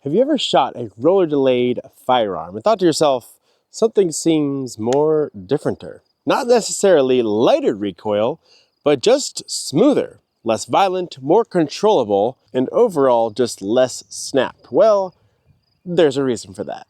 Have you ever shot a roller delayed firearm and thought to yourself, something seems more differenter? Not necessarily lighter recoil, but just smoother, less violent, more controllable, and overall just less snap. Well, there's a reason for that.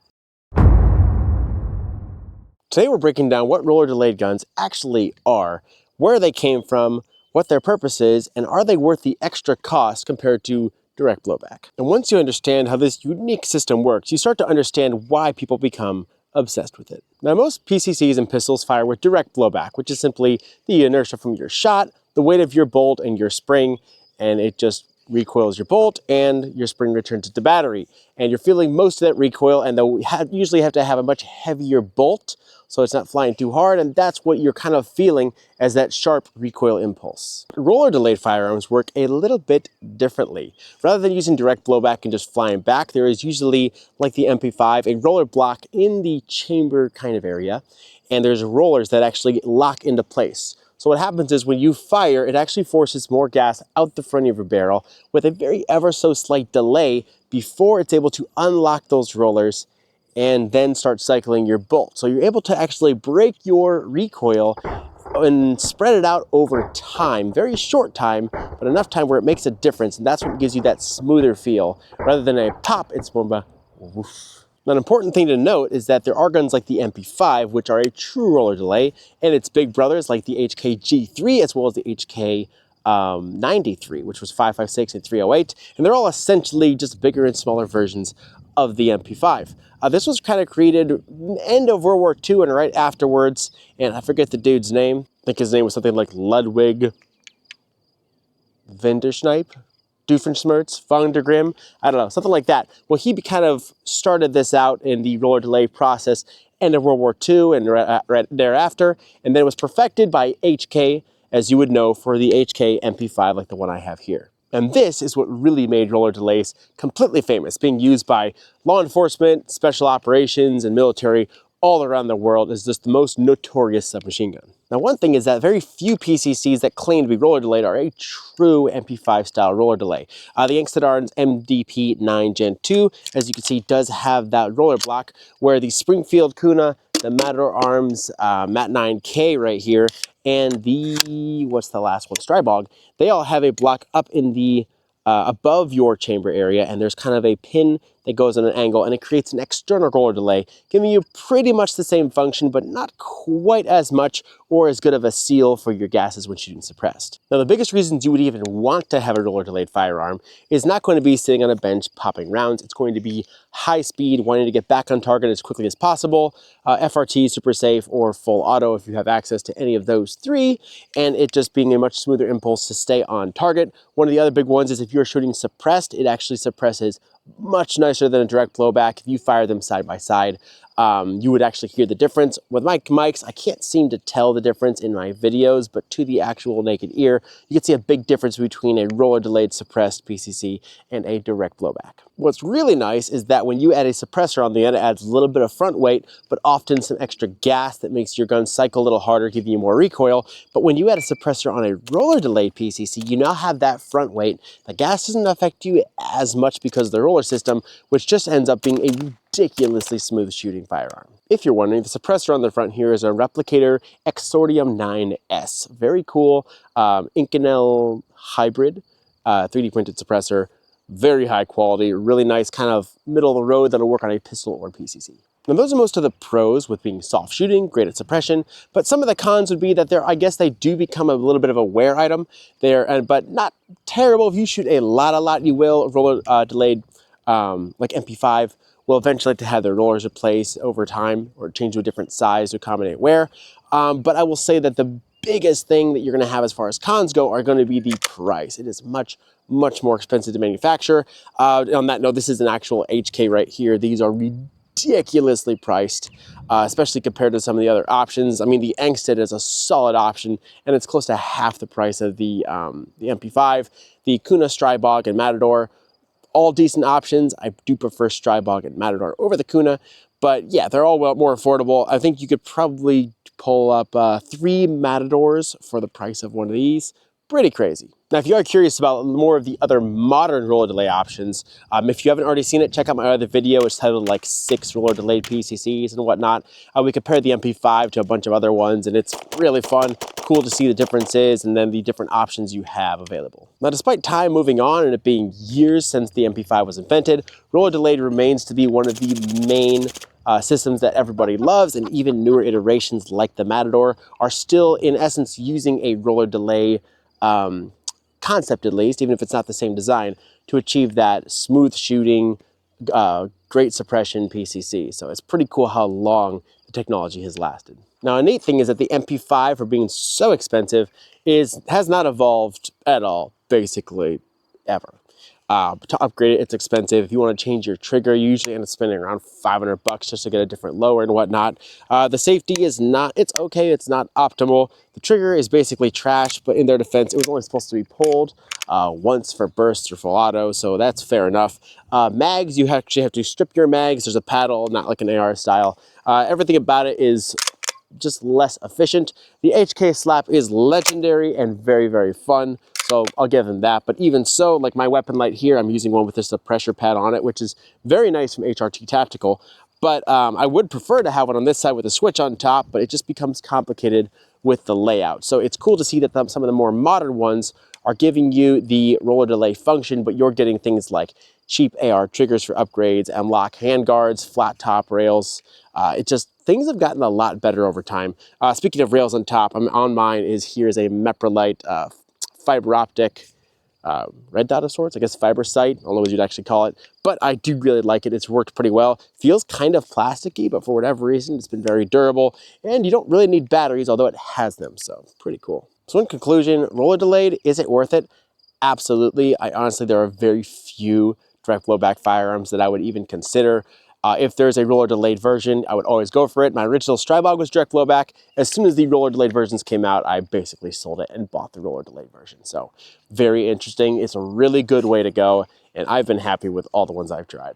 Today we're breaking down what roller delayed guns actually are, where they came from, what their purpose is, and are they worth the extra cost compared to direct blowback. And once you understand how this unique system works, you start to understand why people become obsessed with it. Now, most PCCs and pistols fire with direct blowback, which is simply the inertia from your shot, the weight of your bolt and your spring, and it just recoils your bolt and your spring returns to the battery. And you're feeling most of that recoil, and they'll usually have to have a much heavier bolt so it's not flying too hard, and that's what you're kind of feeling as that sharp recoil impulse. Roller delayed firearms work a little bit differently. Rather than using direct blowback and just flying back, there is usually, like the MP5, a roller block in the chamber kind of area, and there's rollers that actually lock into place. So what happens is when you fire, it actually forces more gas out the front of your barrel with a very ever so slight delay before it's able to unlock those rollers and then start cycling your bolt. So you're able to actually break your recoil and spread it out over time, very short time, but enough time where it makes a difference, and that's what gives you that smoother feel. Rather than a pop, it's more of a woof. Now, an important thing to note is that there are guns like the MP5, which are a true roller delay, and its big brothers like the HK G3 as well as the HK 93, which was 5.56 and 308, and they're all essentially just bigger and smaller versions of the MP5. This was kind of created end of World War II and right afterwards, and I forget the dude's name. I think his name was something like Ludwig Venderschneip, Doofenshmirtz, von der Grimm, I don't know, something like that. Well, he kind of started this out in the roller delay process end of World War II and right thereafter, and then it was perfected by HK, as you would know, for the HK MP5 like the one I have here. And this is what really made roller delays completely famous, being used by law enforcement, special operations, and military all around the world as just the most notorious submachine gun. Now, one thing is that very few PCCs that claim to be roller delayed are a true MP5 style roller delay. The Angstadarn's MDP9 Gen 2, as you can see, does have that roller block, where the Springfield Kuna, the Matador Arms Mat 9K right here, and the, what's the last one, Strybog, they all have a block up in the above your chamber area, and there's kind of a pin that goes at an angle, and it creates an external roller delay, giving you pretty much the same function, but not quite as much or as good of a seal for your gases when shooting suppressed. Now, the biggest reasons you would even want to have a roller delayed firearm is not going to be sitting on a bench popping rounds. It's going to be high speed, wanting to get back on target as quickly as possible, FRT, super safe, or full auto if you have access to any of those three, and it just being a much smoother impulse to stay on target. One of the other big ones is if you're shooting suppressed, it actually suppresses much nicer than a direct blowback. If you fire them side by side, you would actually hear the difference. With my mics, I can't seem to tell the difference in my videos, but to the actual naked ear, you can see a big difference between a roller delayed suppressed PCC and a direct blowback. What's really nice is that when you add a suppressor on the end, it adds a little bit of front weight, but often some extra gas that makes your gun cycle a little harder, giving you more recoil. But when you add a suppressor on a roller delayed PCC, you now have that front weight. The gas doesn't affect you as much because of the roller system, which just ends up being a ridiculously smooth shooting firearm. If you're wondering, the suppressor on the front here is a Replicator Exordium 9S. Very cool Inconel hybrid 3D printed suppressor. Very high quality, really nice, kind of middle of the road that'll work on a pistol or PCC. Now, those are most of the pros with being soft shooting, great at suppression, but some of the cons would be that I guess they do become a little bit of a wear item. But not terrible. If you shoot a lot, you will. Roller delayed like MP5 will eventually have to have their rollers replaced over time or change to a different size to accommodate wear. But I will say that the biggest thing that you're going to have as far as cons go are going to be the price. It is much more expensive to manufacture. On that note, this is an actual HK right here. These are ridiculously priced, especially compared to some of the other options. I mean, the Angstad is a solid option, and it's close to half the price of the MP5. The Kuna, Strybog, and Matador, all decent options. I do prefer Strybog and Matador over the Kuna, but yeah, they're all more affordable. I think you could probably pull up 3 Matadors for the price of one of these. Pretty crazy. Now, if you are curious about more of the other modern roller delay options, if you haven't already seen it, check out my other video. It's titled like 6 roller delayed PCCs and whatnot. We compared the MP5 to a bunch of other ones, and it's really fun, cool to see the differences and then the different options you have available. Now, despite time moving on and it being years since the MP5 was invented, roller delayed remains to be one of the main systems that everybody loves, and even newer iterations like the Matador are still, in essence, using a roller delay concept, at least, even if it's not the same design, to achieve that smooth shooting, great suppression PCC. So it's pretty cool how long the technology has lasted. Now, a neat thing is that the MP5, for being so expensive, has not evolved at all, basically, ever. To upgrade it, it's expensive. If you want to change your trigger, you usually end up spending around $500 just to get a different lower and whatnot. The safety is not, it's okay, it's not optimal. The trigger is basically trash, but in their defense, it was only supposed to be pulled once for bursts or full auto, so that's fair enough. Mags, you actually have to strip your mags. There's a paddle, not like an AR style. Everything about it is just less efficient. The HK slap is legendary and very, very fun, so I'll give them that. But even so, like my weapon light here, I'm using one with just a pressure pad on it, which is very nice from HRT Tactical. But I would prefer to have it on this side with a switch on top, but it just becomes complicated with the layout. So it's cool to see that some of the more modern ones are giving you the roller delay function, but you're getting things like cheap AR triggers for upgrades, M-lock handguards, flat top rails. Things have gotten a lot better over time. Speaking of rails on top, on mine here's a Meprolite fiber optic red dot of sorts, I guess fiber sight, I don't know what you'd actually call it, but I do really like it. It's worked pretty well. Feels kind of plasticky, but for whatever reason, it's been very durable, and you don't really need batteries, although it has them, so pretty cool. So in conclusion, roller delayed, is it worth it? Absolutely. Honestly, there are very few direct blowback firearms that I would even consider. If there's a roller delayed version, I would always go for it. My original Strybog was direct blowback. As soon as the roller delayed versions came out, I basically sold it and bought the roller delayed version. So very interesting. It's a really good way to go, and I've been happy with all the ones I've tried.